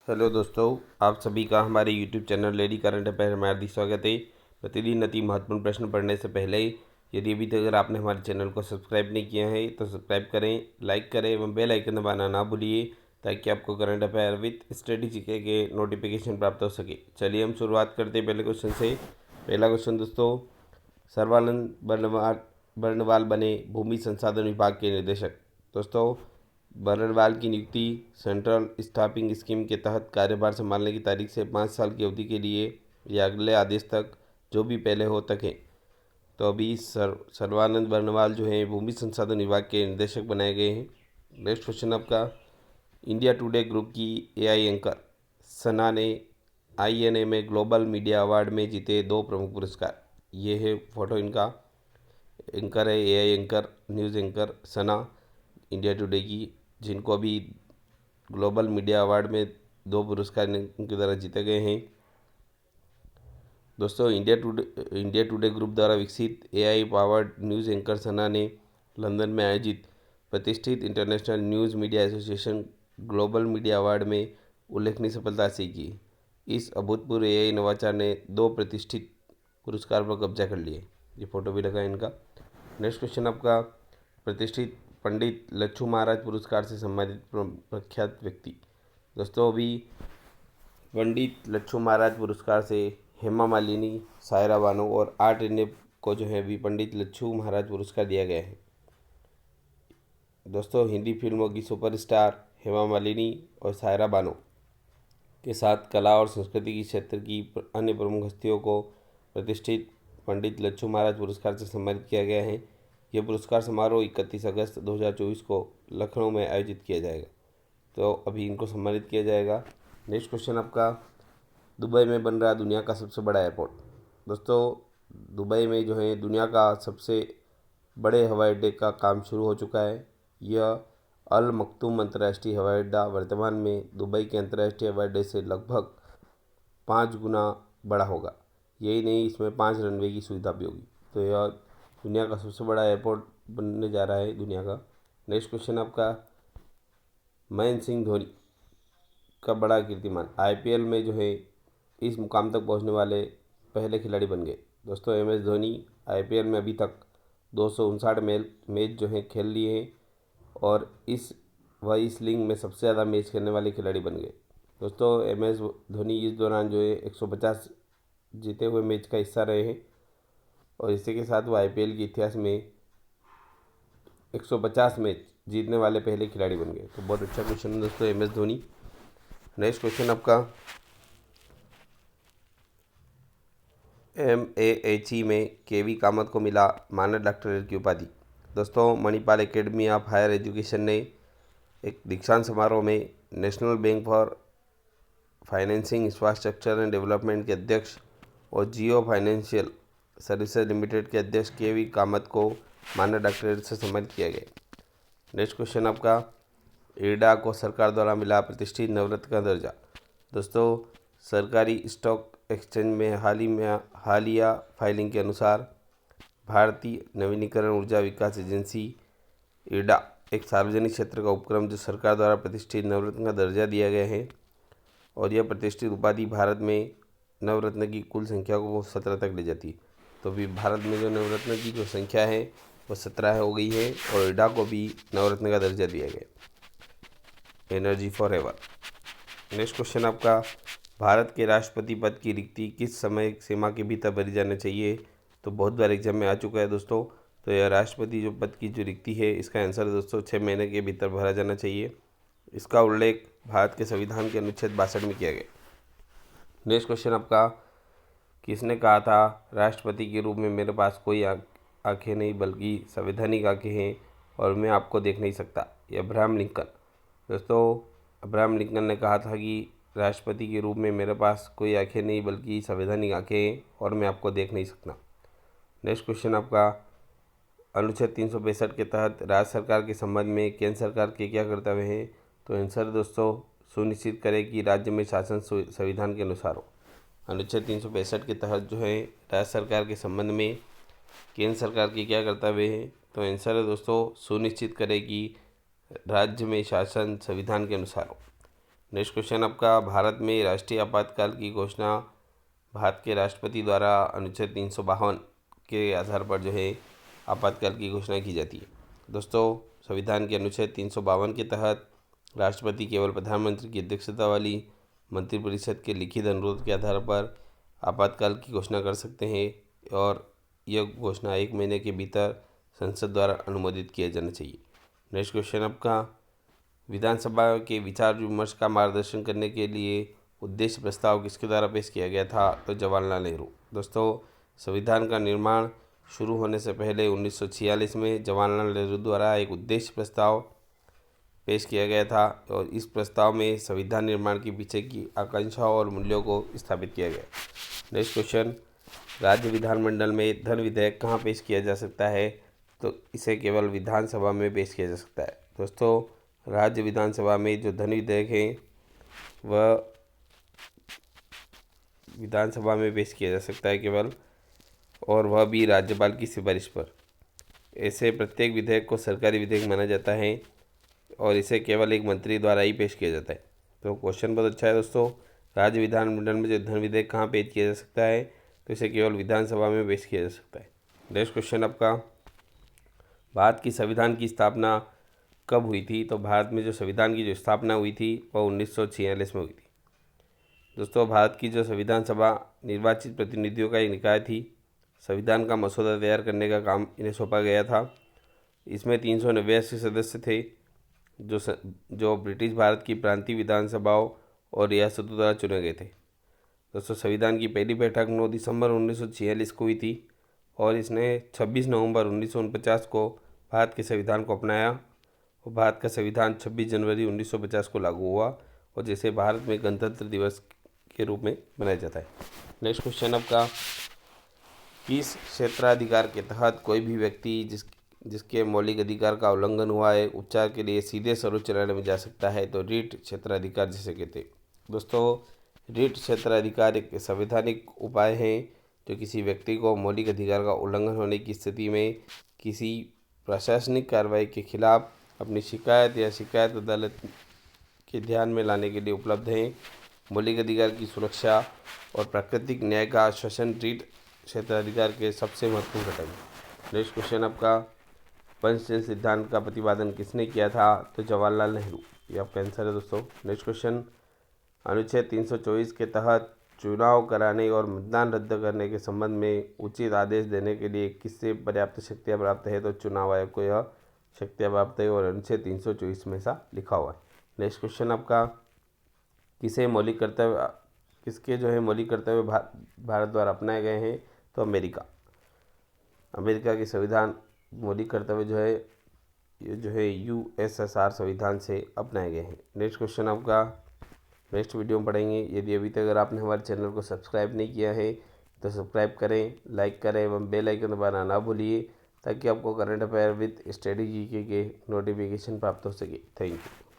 Hello दोस्तों, आप सभी का हमारे YouTube channel lady current affair में हार्दिक स्वागत है। प्रतिदिन अति महत्वपूर्ण प्रश्न पढ़ने से पहले यदि अभी तक अगर आपने हमारे चैनल को सब्सक्राइब नहीं किया है तो सब्सक्राइब करें, लाइक करें एवं बेल आइकन दबाना ना भूलिए ताकि आपको current affair with study GK के नोटिफिकेशन प्राप्त हो सके। चलिए हम शुरुआत करते हैं पहले क्वेश्चन से। पहला क्वेश्चन दोस्तों, सर्बानंद बर्नवाल बने भूमि संसाधन विभाग के निदेशक। दोस्तों, बर्नवाल की नियुक्ति सेंट्रल स्टाफिंग स्कीम के तहत कार्यभार संभालने की तारीख से 5 साल की अवधि के लिए या अगले आदेश तक जो भी पहले हो तक है। तो अभी सर्बानंद बर्नवाल जो हैं भूमि संसाधन विभाग के निदेशक बनाए गए हैं। नेक्स्ट क्वेश्चन आपका, इंडिया टुडे ग्रुप की एआई एंकर सना ने आईएनए में ग्लोबल मीडिया अवार्ड में जीते 2 प्रमुख पुरस्कार। ये है फोटो, इनका एंकर है एआई एंकर, न्यूज़ एंकर सना इंडिया टुडे की, जिनको अभी ग्लोबल मीडिया अवार्ड में 2 पुरस्कार इनके द्वारा जीते गए हैं। दोस्तों, इंडिया टुडे ग्रुप द्वारा विकसित एआई पावर्ड न्यूज़ एंकर सना ने लंदन में आयोजित प्रतिष्ठित international news media association global media award में उल्लेखनीय सफलता हासिल की। इस अभूतपूर्व एआई नवाचार ने 2 प्रतिष्ठित पुरस्कार पर कब्जा कर लिए। ये फोटो भी लगा है इनका। नेक्स्ट क्वेश्चन आपका, प्रतिष्ठित पंडित लच्छू महाराज पुरस्कार से सम्मानित प्रख्यात व्यक्ति। दोस्तों, अभी पंडित लच्छू महाराज पुरस्कार से हेमा मालिनी, सायरा बानो और आर टेनेप को जो है अभी पंडित लच्छू महाराज पुरस्कार दिया गया है। दोस्तों, हिंदी फिल्मों की सुपरस्टार हेमा मालिनी और सायरा बानो के साथ कला और संस्कृति की क्षेत्र की अन्य प्रमुख हस्तियों को प्रतिष्ठित पंडित लच्छू महाराज पुरस्कार से सम्मानित किया गया है। यह पुरस्कार समारोह 31 अगस्त 2024 को लखनऊ में आयोजित किया जाएगा। तो अभी इनको सम्मानित किया जाएगा। नेक्स्ट क्वेश्चन आपका, दुबई में बन रहा दुनिया का सबसे बड़ा एयरपोर्ट। दोस्तों, दुबई में जो है दुनिया का सबसे बड़े हवाई अड्डे का काम शुरू हो चुका है। यह अल मखतूम अंतर्राष्ट्रीय हवाई अड्डा वर्तमान में दुबई के अंतर्राष्ट्रीय हवाई अड्डे से लगभग 5 गुना बड़ा होगा। यही नहीं, इसमें 5 रनवे की सुविधा भी होगी। तो यह दुनिया का सबसे बड़ा एयरपोर्ट बनने जा रहा है दुनिया का। नेक्स्ट क्वेश्चन आपका, महेंद्र सिंह धोनी का बड़ा कीर्तिमान, आईपीएल में जो है इस मुकाम तक पहुंचने वाले पहले खिलाड़ी बन गए। दोस्तों, एम एस धोनी आईपीएल में अभी तक 259 मैच जो है खेल लिए हैं और वह इस लीग में सबसे ज़्यादा मैच खेलने वाले खिलाड़ी बन गए। दोस्तों, एम एस धोनी इस दौरान जो है 150 जीते हुए मैच का हिस्सा रहे हैं और इसी के साथ वो आईपीएल के इतिहास में 150 मैच जीतने वाले पहले खिलाड़ी बन गए। तो बहुत अच्छा क्वेश्चन है दोस्तों, M S Dhoni. Next question आपका, एमएएचई में केवी कामत को मिला मानद डॉक्टरेट की उपाधि। दोस्तों, Manipal Academy of Higher Education ने एक दीक्षांत समारोह में National Bank for Financing Infrastructure and Development के अध्यक्ष और जियो फाइनेंशियल सर्विसेज लिमिटेड के अध्यक्ष केवी कामत को मानद डॉक्टरेट से सम्मानित किया गया। नेक्स्ट क्वेश्चन आपका, इरडा को सरकार द्वारा मिला प्रतिष्ठित नवरत्न का दर्जा। दोस्तों, सरकारी स्टॉक एक्सचेंज में हालिया फाइलिंग के अनुसार भारतीय नवीनीकरण ऊर्जा विकास एजेंसी इरडा एक सार्वजनिक क्षेत्र का उपक्रम जो सरकार द्वारा प्रतिष्ठित नवरत्न का दर्जा दिया गया है और यह प्रतिष्ठित उपाधि भारत में नवरत्न की कुल संख्या को 17 तक ले जाती है। तो अभी भारत में जो नवरत्न की जो संख्या है वो 17 हो गई है और इरडा को भी नवरत्न का दर्जा दिया गया। Energy for ever. Next question आपका, भारत के राष्ट्रपति पद की रिक्ति किस समय सीमा के भीतर भरी जाना चाहिए। तो बहुत बार एग्जाम में आ चुका है दोस्तों। तो यह राष्ट्रपति जो पद की जो रिक्ति है इसका आंसर दोस्तों 6 महीने के भीतर भरा जाना चाहिए। इसका उल्लेख भारत के संविधान के अनुच्छेद 62 में किया गया। नेक्स्ट क्वेश्चन आपका, किसने कहा था राष्ट्रपति के रूप में मेरे पास कोई आंखें नहीं बल्कि संवैधानिक आंखें हैं और मैं आपको देख नहीं सकता। ये अब्राहम लिंकन। दोस्तों, अब्राहम लिंकन ने कहा था कि राष्ट्रपति के रूप में मेरे पास कोई आंखें नहीं बल्कि संवैधानिक आंखें हैं और मैं आपको देख नहीं सकता। नेक्स्ट क्वेश्चन आपका, अनुच्छेद 365 के तहत राज्य सरकार के संबंध में केंद्र सरकार के क्या कर्तव्य हैं। तो आंसर दोस्तों, सुनिश्चित करें कि राज्य में शासन संविधान के अनुसार हो। अनुच्छेद 365 के तहत जो है राज्य सरकार के संबंध में केंद्र सरकार के क्या कर्तव्य हैं। तो आंसर है दोस्तों, सुनिश्चित करें कि राज्य में शासन संविधान के अनुसार हो। नेक्स्ट क्वेश्चन आपका, भारत में राष्ट्रीय आपातकाल की घोषणा भारत के राष्ट्रपति द्वारा अनुच्छेद 352 के आधार पर जो है आपातकाल की घोषणा की जाती है। दोस्तों, संविधान के अनुच्छेद 352 के तहत राष्ट्रपति केवल प्रधानमंत्री की अध्यक्षता वाली मंत्रिपरिषद के लिखित अनुरोध के आधार पर आपातकाल की घोषणा कर सकते हैं और यह घोषणा 1 महीने के भीतर संसद द्वारा अनुमोदित किया जाना चाहिए। नेक्स्ट क्वेश्चन आपका, विधानसभा के विचार विमर्श का मार्गदर्शन करने के लिए उद्देश्य प्रस्ताव किसके द्वारा पेश किया गया था? तो जवाहरलाल नेहरू। दोस्तों, संविधान का निर्माण शुरू होने से पहले 1946 में जवाहरलाल नेहरू द्वारा एक उद्देश्य प्रस्ताव पेश किया गया था और इस प्रस्ताव में संविधान निर्माण के पीछे की आकांक्षाओं और मूल्यों को स्थापित किया गया। नेक्स्ट क्वेश्चन, राज्य विधानमंडल में धन विधेयक कहाँ पेश किया जा सकता है? तो इसे केवल विधानसभा में पेश किया जा सकता है। दोस्तों, राज्य विधानसभा में जो धन विधेयक है वह विधानसभा में पेश किया जा सकता है केवल, और वह भी राज्यपाल की सिफारिश पर। ऐसे प्रत्येक विधेयक को सरकारी विधेयक माना जाता है और इसे केवल एक मंत्री द्वारा ही पेश किया जाता है। तो क्वेश्चन बहुत अच्छा है दोस्तों, राज्य विधानमंडल में जो धन विधेयक कहाँ पेश किया जा सकता है? तो इसे केवल विधानसभा में पेश किया जा सकता है। नेक्स्ट क्वेश्चन आपका, भारत की संविधान की स्थापना कब हुई थी? तो भारत में जो संविधान की जो स्थापना हुई थी वह 1946 में हुई थी। दोस्तों, भारत की जो संविधान सभा निर्वाचित प्रतिनिधियों का एक निकाय थी। संविधान का मसौदा तैयार करने का काम इन्हें सौंपा गया था। इसमें 389 सदस्य थे जो ब्रिटिश भारत की प्रांतीय विधानसभाओं और रियासतों द्वारा चुने गए थे। दोस्तों, संविधान की पहली बैठक 9 दिसंबर 1946 को हुई थी और इसने 26 नवंबर 1949 को भारत के संविधान को अपनाया और भारत का संविधान 26 जनवरी 1950 को लागू हुआ और जिसे भारत में गणतंत्र दिवस के रूप में मनाया जाता है। नेक्स्ट क्वेश्चन आपका, किस क्षेत्राधिकार के तहत कोई भी व्यक्ति जिसके मौलिक अधिकार का उल्लंघन हुआ है उपचार के लिए सीधे सर्वोच्च न्यायालय में जा सकता है? तो रीट क्षेत्राधिकार जिसे कहते हैं। दोस्तों, रीट क्षेत्राधिकार एक संवैधानिक उपाय है जो किसी व्यक्ति को मौलिक अधिकार का उल्लंघन होने की स्थिति में किसी प्रशासनिक कार्रवाई के खिलाफ अपनी शिकायत या शिकायत अदालत के ध्यान में लाने के लिए उपलब्ध हैं। मौलिक अधिकार की सुरक्षा और प्राकृतिक न्याय का आश्वासन रीट क्षेत्राधिकार के सबसे महत्वपूर्ण घटक है। नेक्स्ट क्वेश्चन आपका, पंचशील सिद्धांत का प्रतिपादन किसने किया था? तो जवाहरलाल नेहरू। ये आपका आंसर है दोस्तों। नेक्स्ट क्वेश्चन, अनुच्छेद 324 के तहत चुनाव कराने और मतदान रद्द करने के संबंध में उचित आदेश देने के लिए किससे पर्याप्त शक्तियाँ प्राप्त है? तो चुनाव आयोग को यह शक्तियाँ प्राप्त है और अनुच्छेद 324 में ऐसा लिखा हुआ है। नेक्स्ट क्वेश्चन आपका, किसके जो है मौलिक कर्तव्य भारत द्वारा अपनाए गए हैं? तो अमेरिका के संविधान मौलिक कर्तव्य जो है यूएसएसआर संविधान से अपनाए गए हैं। नेक्स्ट क्वेश्चन आपका नेक्स्ट वीडियो में पढ़ेंगे। यदि अभी तक अगर आपने हमारे चैनल को सब्सक्राइब नहीं किया है तो सब्सक्राइब करें, लाइक करें एवं बेल आइकन दबाना ना भूलिए ताकि आपको current affair with study GK के नोटिफिकेशन प्राप्त हो सके। Thank you.